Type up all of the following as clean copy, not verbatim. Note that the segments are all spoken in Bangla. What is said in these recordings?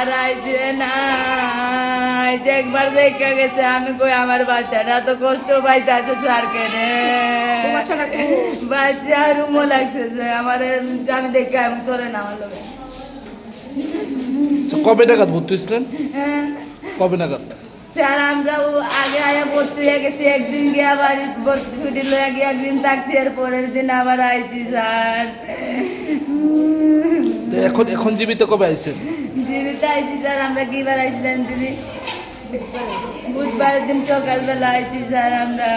আর আইছে না, আইছে একবার দেখা গেছে। আমি কই আমার বাচ্চাটা তো কষ্ট পাইতেছে স্যারকে রে, বাচ্চা রুমও লাগতেছে আমার, আমি দেখে আমি চলে না আমার লোক। কবে নাগাদ ভর্তি হয়েছিলেন? কবে নাগাদ? স্যার আমরা আগে আয়া ভর্তি হয়ে গেছি, একদিন গিয়ে বাড়ি ভর্তি ছুটি লয়ে গিয়ে একদিন থাকছি, এর পরের দিন আবার আইছি স্যার। এখন এখন জীবিত কবে আইছেন? জীবিত আইছি স্যার। আমরা কি বার আইছি জানেন দিদি? বুধবারের দিন সকালবেলা আইছি স্যার আমরা।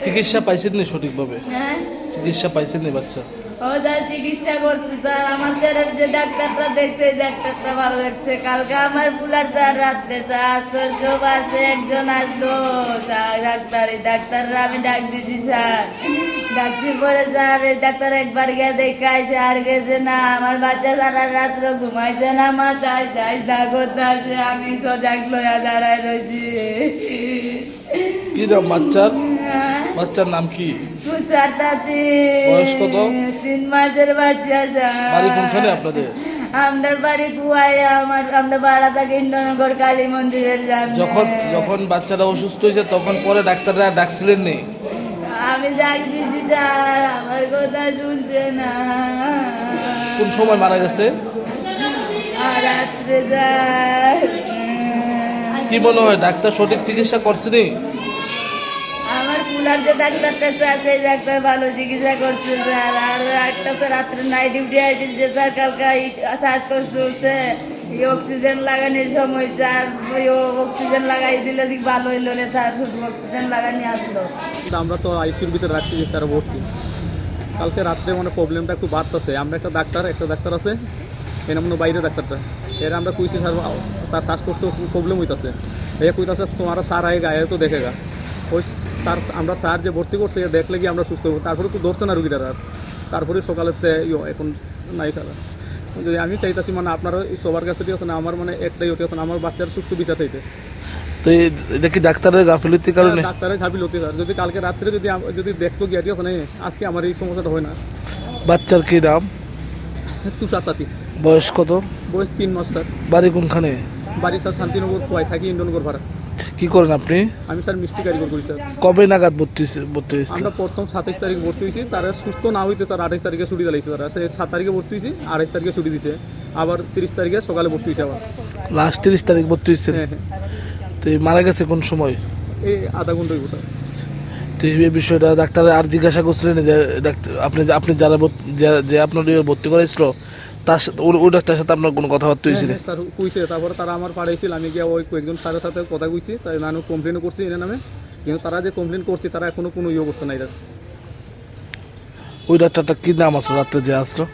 চিকিৎসা পাইছেন না সঠিকভাবে? হ্যাঁ চিকিৎসা পাইছেন না বাচ্চা? ও যা চিকিৎসা করছে স্যার, আমাদের যে ডাক্তারটা দেখছে ডাক্তারটা ভালো দেখছে। কালকে আমার পুলার স্যার রাত্রে স্যার সব আছে, একজন আসলো স্যার ডাক্তাররা আমি ডাক দিছি স্যার। ডাকছি পরে স্যার এই ডাক্তার একবার গিয়ে দেখাইছে, আর গেছে না। আমার বাচ্চা সারা রাত্র ঘুমাইছে না, মাথায় যাই করতে, আমি সজাগ লইয়া দাঁড়ায় রয়েছি। কি নাম বাচ্চার? বাচ্চার নাম কি? তুষার তাঁতি। বয়স কত? 3 মাসের বাচ্চা স্যার। বাড়ি কোনখানে আপনাদের? আমাদের বাড়ি কুয়ায়। আমরা ভাড়া থাকি ইন্দ্রনগর কালী মন্দিরের সামনে। যখন বাচ্চারা অসুস্থ হয়েছে তখন পরে ডাক্তাররা ডাকছিলেন নি? আমি ডাক দিছি স্যার, আমার কথা শুনছে না। কোন সময় মারা গেছে? আর রাত্রে স্যার। কি মনে হয় ডাক্তার সঠিক চিকিৎসা করছেনি? আমার কুলার যে ডাক্তারটা আছে সেই ডাক্তার ভালো চিকিৎসা করছে স্যার। আর একটা তো রাত্রে নাইট ডিউটি আইছিল যে স্যার, কালকে শ্বাসকষ্ট হচ্ছে, এই অক্সিজেন লাগানোর সময় স্যার ওই অক্সিজেন লাগাই দিলে ভালো হইলো না স্যার, শুধু অক্সিজেন লাগানি আসলো। আমরা তো আইসিউর ভিতরে রাখছি তারা ভর্তি। কালকে রাত্রে মানে প্রবলেমটা একটু বাড়তেছে। আমরা একটা ডাক্তার আছে এর মনে বাইরে ডাক্তারটা, এর আমরা কইছি স্যার তার শ্বাসকষ্ট প্রবলেম হইতেছে। এ কইতাছে তোমার স্যার আগে গায়ে তো দেখে গা। ওই তার আমরা স্যার যে ভর্তি করছে দেখলে কি আমরা সুস্থ হবো, তারপরে তো ধরছে না রুগীরা। আর তারপরে সকালেতে এখন নাই স্যার। যদি আমি চাইতেছি মানে আপনারা সবার কাছে না, আমার মানে একটাই ওটি এখন আমার বাচ্চার সুস্থ বিচার চাইতে। তো এটা কি ডাক্তারের গাফিলতির কারণে? ডাক্তারের গাফিলতি স্যার। যদি কালকে রাত্রে যদি দেখতো গিয়ে ওখানে, আজকে আমার এই সমস্যাটা হয় না। বাচ্চার কি নাম? তুষার তাঁতি। বয়স কত? বয়স 3 মাস স্যার। বাড়ি কোনখানে? বাড়ি স্যার শান্তিনগর খোয়াই থাকি, ইন্দ্রনগর ভাড়া। কি করেন আপনি? আমি স্যার মিষ্টি কারিগর করি স্যার। কবে নাগাদ ভর্তি হয়েছিল? আমরা প্রথম 27 তারিখ ভর্তি হয়েছি, তারা সুস্থ না হইতে স্যার 28 তারিখে ছুটি দিয়েছে তারা। 7 তারিখে ভর্তি হয়েছি, 28 তারিখে ছুটি দিছে, আবার 30 তারিখে সকালে ভর্তি হয়েছে আবার। লাস্ট 30 তারিখ ভর্তি হয়েছে? হ্যাঁ। তো মারা গেছে কোন সময়? এই আধা ঘন্টা হইব স্যার। তো এই বিষয়টা ডাক্তার আর জিজ্ঞাসা করছিলেন যে আপনি যারা যে আপনার ভর্তি করাইছিল তার সাথে ওই ডাক্তারের সাথে আপনার কোনো কথাবার্তা হয়েছিল? স্যার কইছে, তারপরে তারা আমার পাঠাইছিল, আমি গিয়ে ওই কয়েকজন স্যারের সাথে কথা কইছি, তাই আমি কমপ্লেনও করছি এর নামে। কিন্তু তারা যে কমপ্লেন করছে তারা এখনো কোনো অবস্থা নাই। ওই ডাক্তারটা কি নাম আসলো রাত্রে যে আসলো?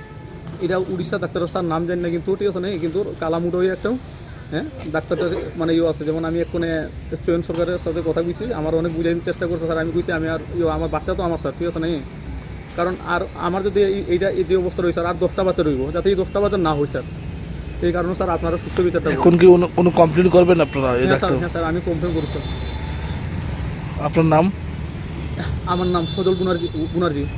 এটা উড়িষ্যা ডাক্তার স্যার, নাম জানি না, কিন্তু ঠিক আছে না, কিন্তু কালামুটো একটাও। হ্যাঁ ডাক্তারটা মানে আছে। যেমন আমি এক্ষণে চয়ন সরকারের সাথে কথা কইছি, আমার অনেক বুঝাইতে চেষ্টা করছে স্যার। আমি কইছি আমি আর আমার বাচ্চা তো আমার স্যার, ঠিক আছে না, কারণ আর আমার যদি এইটা এই যে অবস্থা রয়েছে আর 10টা বাচ্চা রইব, যাতে এই 10টা বাচ্চা না হয় স্যার। এই কারণে স্যার আপনারা সুস্থ বিচারটা এখন কি কোনো কমপ্লেন করবেন আপনারা? হ্যাঁ স্যার আমি কমপ্লেন করছি স্যার। আপনার নাম? আমার নাম সজল গুনার্জি।